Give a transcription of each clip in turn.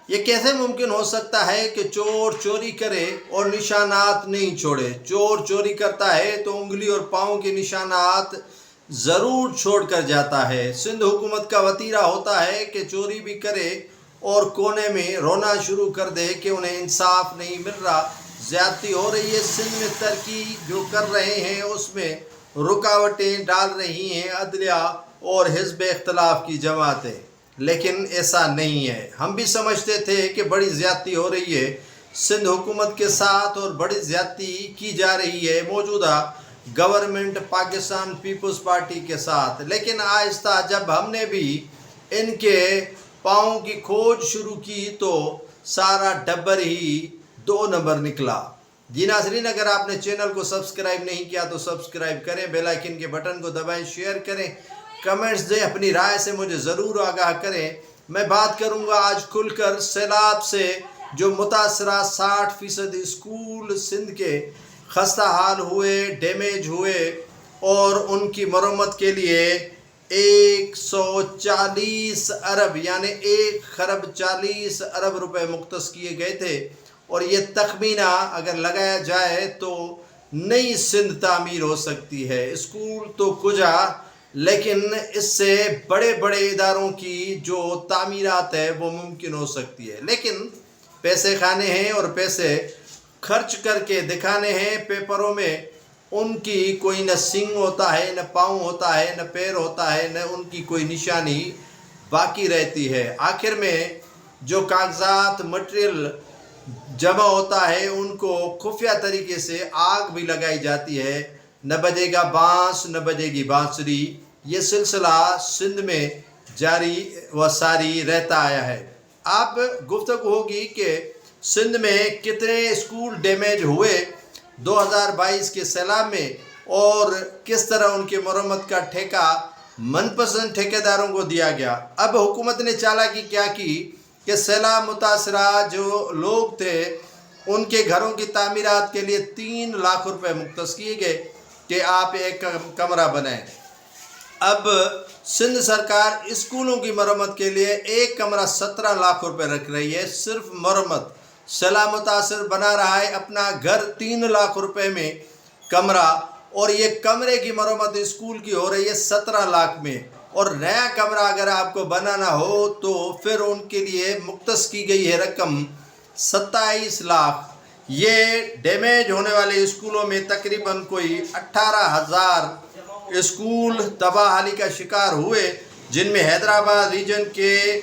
یہ کیسے ممکن ہو سکتا ہے کہ چور چوری کرے اور نشانات نہیں چھوڑے؟ چور چوری کرتا ہے تو انگلی اور پاؤں کے نشانات ضرور چھوڑ کر جاتا ہے۔ سندھ حکومت کا وتیرہ ہوتا ہے کہ چوری بھی کرے اور کونے میں رونا شروع کر دے کہ انہیں انصاف نہیں مل رہا، زیادتی ہو رہی ہے۔ سندھ میں ترقی جو کر رہے ہیں اس میں رکاوٹیں ڈال رہی ہیں عدلیہ اور حزب اختلاف کی جماعتیں، لیکن ایسا نہیں ہے۔ ہم بھی سمجھتے تھے کہ بڑی زیادتی ہو رہی ہے سندھ حکومت کے ساتھ اور بڑی زیادتی کی جا رہی ہے موجودہ گورنمنٹ پاکستان پیپلز پارٹی کے ساتھ، لیکن آہستہ جب ہم نے بھی ان کے پاؤں کی کھوج شروع کی تو سارا ڈبر ہی 2 نمبر نکلا۔ جی ناظرین، اگر آپ نے چینل کو سبسکرائب نہیں کیا تو سبسکرائب کریں، بیل آئیکن کے بٹن کو دبائیں، شیئر کریں، کمنٹس دیں، اپنی رائے سے مجھے ضرور آگاہ کریں۔ میں بات کروں گا آج کھل کر سیلاب سے جو متاثرہ 60% اسکول سندھ کے خستہ حال ہوئے، ڈیمیج ہوئے اور ان کی مرمت کے لیے 140 ارب یعنی 1.40 ارب روپے مختص کیے گئے تھے، اور یہ تخمینہ اگر لگایا جائے تو نئی سندھ تعمیر ہو سکتی ہے۔ اسکول تو کجا، لیکن اس سے بڑے بڑے اداروں کی جو تعمیرات ہے وہ ممکن ہو سکتی ہے، لیکن پیسے کھانے ہیں اور پیسے خرچ کر کے دکھانے ہیں۔ پیپروں میں ان کی کوئی نہ سنگ ہوتا ہے، نہ پاؤں ہوتا ہے، نہ پیر ہوتا ہے، نہ ان کی کوئی نشانی باقی رہتی ہے۔ آخر میں جو کاغذات مٹیریل جمع ہوتا ہے ان کو خفیہ طریقے سے آگ بھی لگائی جاتی ہے۔ نہ بجے گا بانس نہ بجے گی بانسری، یہ سلسلہ سندھ میں جاری و ساری رہتا آیا ہے۔ اب گفتگو ہوگی کہ سندھ میں کتنے اسکول ڈیمیج ہوئے 2022 کے سیلاب میں اور کس طرح ان کے مرمت کا ٹھیکہ من پسند ٹھیکیداروں کو دیا گیا۔ اب حکومت نے چالاکی کیا کی کہ سیلاب متاثرہ جو لوگ تھے ان کے گھروں کی تعمیرات کے لیے 3 لاکھ روپے مختص کیے گئے کہ آپ ایک کمرہ بنائیں۔ اب سندھ سرکار اسکولوں کی مرمت کے لیے ایک کمرہ 17 لاکھ روپے رکھ رہی ہے، صرف مرمت۔ سیلاب متاثر بنا رہا ہے اپنا گھر 3 لاکھ روپے میں کمرہ، اور یہ کمرے کی مرمت اسکول کی ہو رہی ہے 17 لاکھ میں، اور نیا کمرہ اگر آپ کو بنانا ہو تو پھر ان کے لیے مختص کی گئی ہے رقم 27 لاکھ۔ یہ ڈیمیج ہونے والے اسکولوں میں تقریباً کوئی 18,000 اسکول تباہی کا شکار ہوئے، جن میں حیدرآباد ریجن کے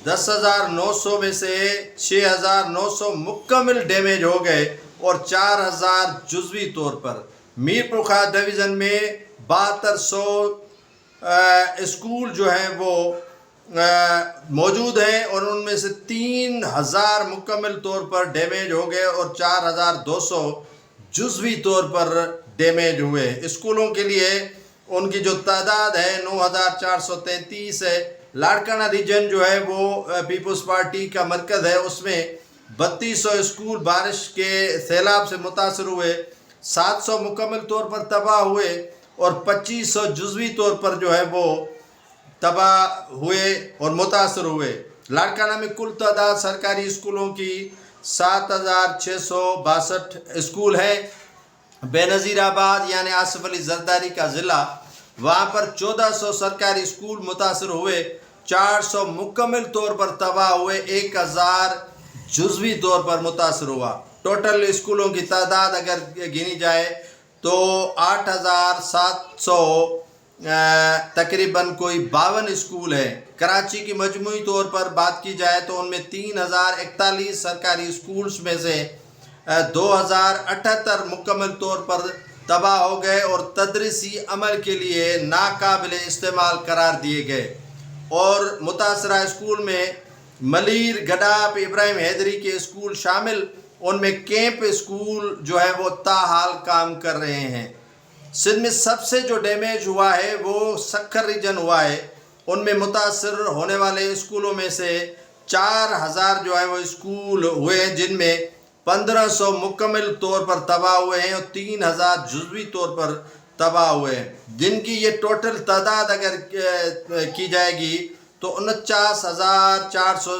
10,900 میں سے 6,900 مکمل ڈیمیج ہو گئے اور 4,000 جزوی طور پر۔ میرپور خاص ڈویژن میں 7200 اسکول جو ہیں وہ موجود ہیں، اور ان میں سے 3,000 مکمل طور پر ڈیمیج ہو گئے اور 4,200 جزوی طور پر ڈیمیج ہوئے۔ اسکولوں کے لیے ان کی جو تعداد ہے 9,433 ہے۔ لاڑکانہ ریجن جو ہے وہ پیپلز پارٹی کا مرکز ہے، اس میں 3200 اسکول بارش کے سیلاب سے متاثر ہوئے، 700 مکمل طور پر تباہ ہوئے اور 2500 جزوی طور پر جو ہے وہ تباہ ہوئے اور متاثر ہوئے۔ لاڑکانہ میں کل تعداد سرکاری اسکولوں کی 7,662 اسکول ہے۔ بے نظیر آباد یعنی آصف علی زرداری کا ضلع، وہاں پر 1400 سرکاری اسکول متاثر ہوئے، 400 مکمل طور پر تباہ ہوئے، 1,000 جزوی طور پر متاثر ہوا۔ ٹوٹل اسکولوں کی تعداد اگر گنی جائے تو 8,700 تقریباً کوئی 52 اسکول ہیں۔ کراچی کی مجموعی طور پر بات کی جائے تو ان میں 3,041 سرکاری اسکولز میں سے 2,078 مکمل طور پر تباہ ہو گئے اور تدریسی عمل کے لیے ناقابل استعمال قرار دیے گئے، اور متاثرہ اسکول میں ملیر، گڈاپ، ابراہیم حیدری کے اسکول شامل، ان میں کیمپ اسکول جو ہے وہ تاحال کام کر رہے ہیں۔ سندھ میں سب سے جو ڈیمیج ہوا ہے وہ سکھر ریجن ہوا ہے، ان میں متاثر ہونے والے اسکولوں میں سے 4,000 جو ہے وہ اسکول ہوئے ہیں، جن میں 1,500 مکمل طور پر تباہ ہوئے ہیں اور 3,000 جزوی طور پر تباہ ہوئے ہیں، جن کی یہ ٹوٹل تعداد اگر کی جائے گی تو 49,400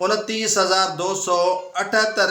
29,278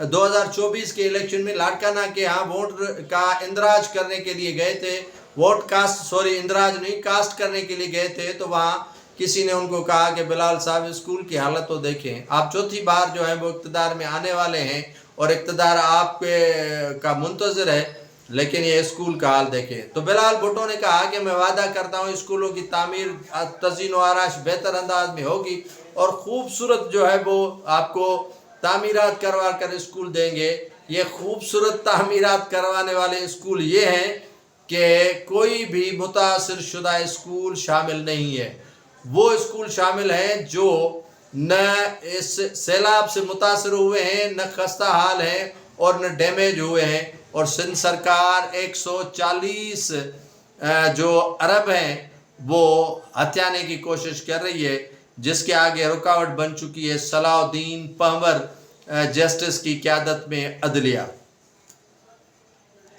2024 کے الیکشن میں لاڑکانہ کے ہاں ووٹ کا اندراج کرنے کے لیے گئے تھے، اندراج نہیں، کاسٹ کرنے کے لیے گئے تھے، تو وہاں کسی نے ان کو کہا کہ بلال صاحب اسکول کی حالت تو دیکھیں، آپ چوتھی بار جو ہے وہ اقتدار میں آنے والے ہیں اور اقتدار آپ کے کا منتظر ہے، لیکن یہ اسکول کا حال دیکھیں۔ تو بلال بھٹو نے کہا کہ میں وعدہ کرتا ہوں اسکولوں کی تعمیر تزئین و آرائش بہتر انداز میں ہوگی اور خوبصورت جو ہے وہ آپ کو تعمیرات کروا کر اسکول دیں گے۔ یہ خوبصورت تعمیرات کروانے والے اسکول یہ ہیں کہ کوئی بھی متاثر شدہ اسکول شامل نہیں ہے، وہ اسکول شامل ہیں جو نہ اس سیلاب سے متاثر ہوئے ہیں، نہ خستہ حال ہیں اور نہ ڈیمیج ہوئے ہیں، اور سندھ سرکار 140 جو ارب ہیں وہ ہتھیانے کی کوشش کر رہی ہے، جس کے آگے رکاوٹ بن چکی ہے صلاح الدین پنور جسٹس کی قیادت میں عدلیہ۔